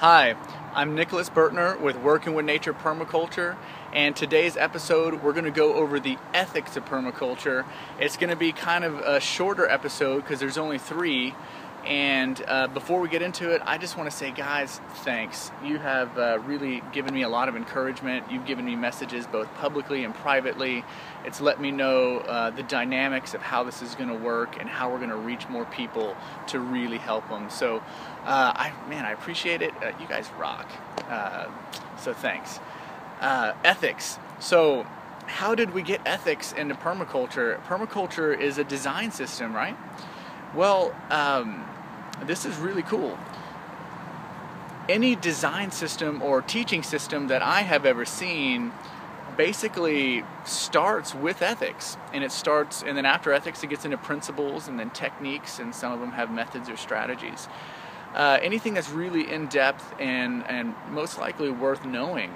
Hi, I'm Nicholas Burtner with Working with Nature Permaculture, and today's episode we're going to go over the ethics of permaculture. It's going to be kind of a shorter episode because there's only 3, and before we get into it, I just want to say, guys, thanks. You have really given me a lot of encouragement. You've given me messages both publicly and privately. It's let me know the dynamics of how this is going to work and how we're going to reach more people to really help them. So, I appreciate it. You guys rock. So thanks. Ethics. So, how did we get ethics into permaculture? Permaculture is a design system, right? Well, this is really cool. Any design system or teaching system that I have ever seen basically starts with ethics, and then after ethics it gets into principles and then techniques, and some of them have methods or strategies. Anything that's really in-depth and most likely worth knowing.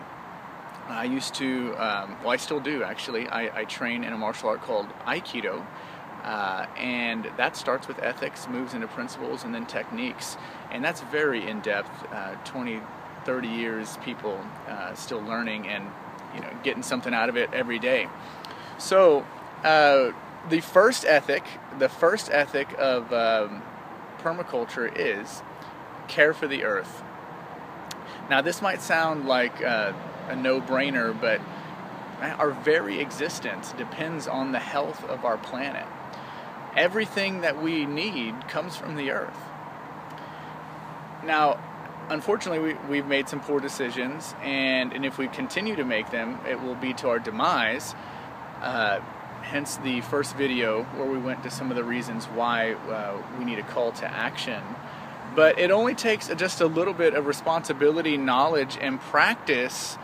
I used to, I still do actually, I train in a martial art called Aikido, and that starts with ethics, moves into principles, and then techniques, and that's very in-depth. 20, 30 years, people still learning and getting something out of it every day. So the first ethic of permaculture is care for the earth. Now this might sound like a no-brainer, but our very existence depends on the health of our planet. Everything that we need comes from the earth. Now, unfortunately, we've made some poor decisions, and if we continue to make them, it will be to our demise. Hence the first video where we went to some of the reasons why we need a call to action. But it only takes just a little bit of responsibility, knowledge, and practice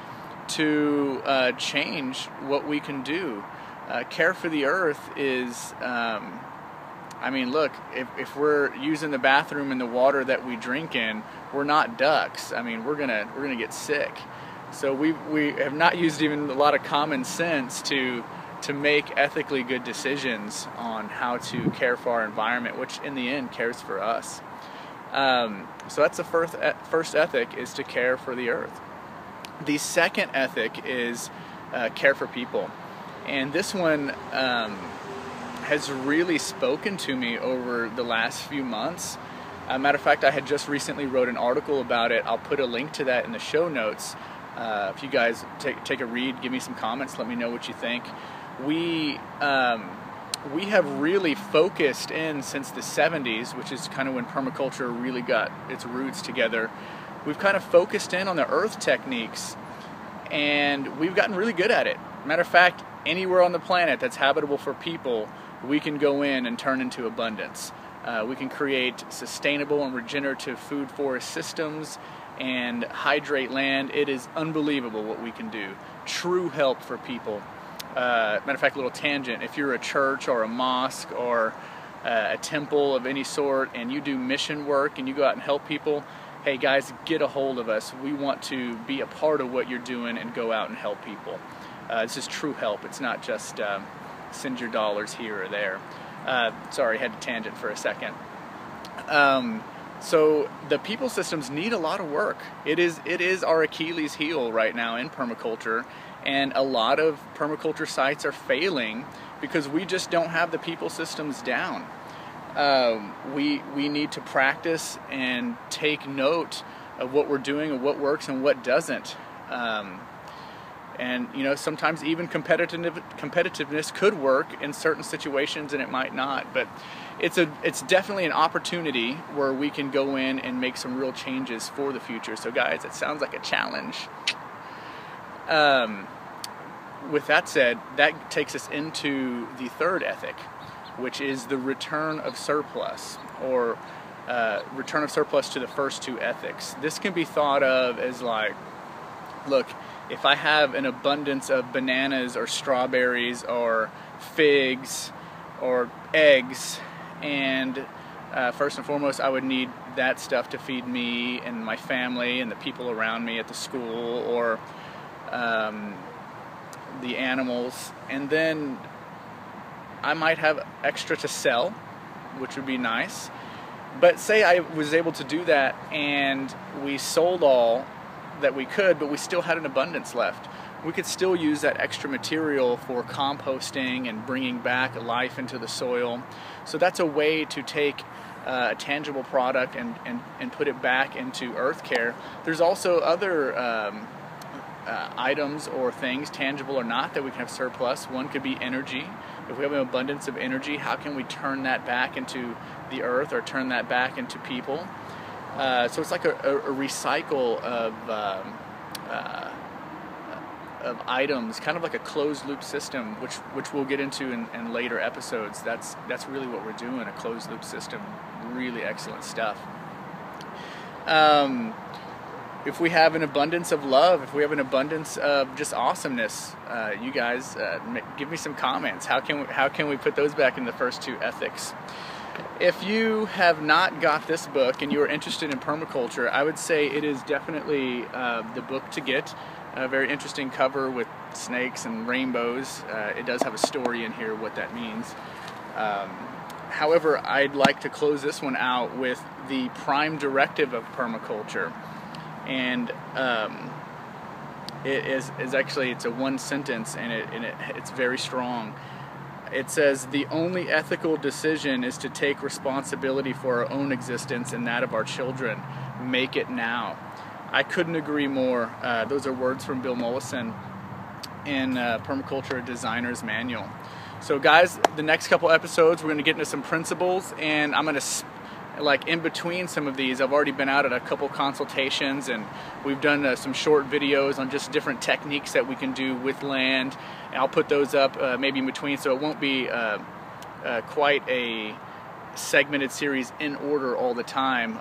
to change what we can do. Care for the earth is, look, if we're using the bathroom and the water that we drink in, we're not ducks. We're gonna get sick. So we have not used even a lot of common sense to make ethically good decisions on how to care for our environment, which in the end cares for us. So that's the first ethic, is to care for the earth. The second ethic is care for people, and this one has really spoken to me over the last few months. Matter of fact, I had just recently wrote an article about it. I'll put a link to that in the show notes. If you guys take a read, give me some comments, let me know what you think. We have really focused in since the 70s, which is kind of when permaculture really got its roots together. We've kind of focused in on the earth techniques, and we've gotten really good at it. Matter of fact, anywhere on the planet that's habitable for people, we can go in and turn into abundance. We can create sustainable and regenerative food forest systems and hydrate land. It is unbelievable what we can do. True help for people. Matter of fact, a little tangent, if you're a church or a mosque or a temple of any sort and you do mission work and you go out and help people, hey guys, get a hold of us. We want to be a part of what you're doing and go out and help people. This is true help. It's not just send your dollars here or there. Sorry, I had to tangent for a second. So the people systems need a lot of work. It is our Achilles heel right now in permaculture, and a lot of permaculture sites are failing because we just don't have the people systems down. We need to practice and take note of what we're doing and what works and what doesn't. And sometimes even competitiveness could work in certain situations and it might not, but it's definitely an opportunity where we can go in and make some real changes for the future. So guys, it sounds like a challenge. With that said, that takes us into the third ethic, which is the return of surplus, or return of surplus to the first 2 ethics. This can be thought of as like, look, if I have an abundance of bananas or strawberries or figs or eggs, and first and foremost I would need that stuff to feed me and my family and the people around me at the school, or the animals, and then I might have extra to sell, which would be nice. But say I was able to do that and we sold all that we could, but we still had an abundance left. We could still use that extra material for composting and bringing back life into the soil. So that's a way to take a tangible product and put it back into earth care. There's also other items or things, tangible or not, that we can have surplus. One could be energy. If we have an abundance of energy, how can we turn that back into the earth or turn that back into people? So it's like a recycle of items, kind of like a closed loop system, which we'll get into in later episodes. That's really what we're doing, a closed loop system. Really excellent stuff. If we have an abundance of love, if we have an abundance of just awesomeness, you guys give me some comments. How can we put those back in the first two ethics? If you have not got this book and you are interested in permaculture, I would say it is definitely the book to get. A very interesting cover with snakes and rainbows. It does have a story in here what that means. However, I'd like to close this one out with the prime directive of permaculture. And it is actually, it's a one sentence, and it's very strong. It says, the only ethical decision is to take responsibility for our own existence and that of our children. Make it now. I couldn't agree more. Those are words from Bill Mollison in Permaculture Designer's Manual. So guys, the next couple episodes we're going to get into some principles, and I'm going to, like, in between some of these, I've already been out at a couple consultations, and we've done some short videos on just different techniques that we can do with land. And I'll put those up maybe in between, so it won't be quite a segmented series in order all the time,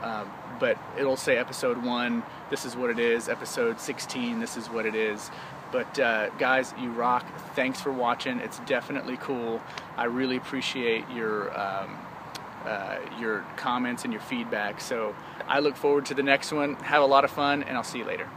but it'll say episode 1, this is what it is, episode 16, this is what it is. But guys, you rock. Thanks for watching. It's definitely cool. I really appreciate your comments and your feedback. So I look forward to the next one. Have a lot of fun, and I'll see you later.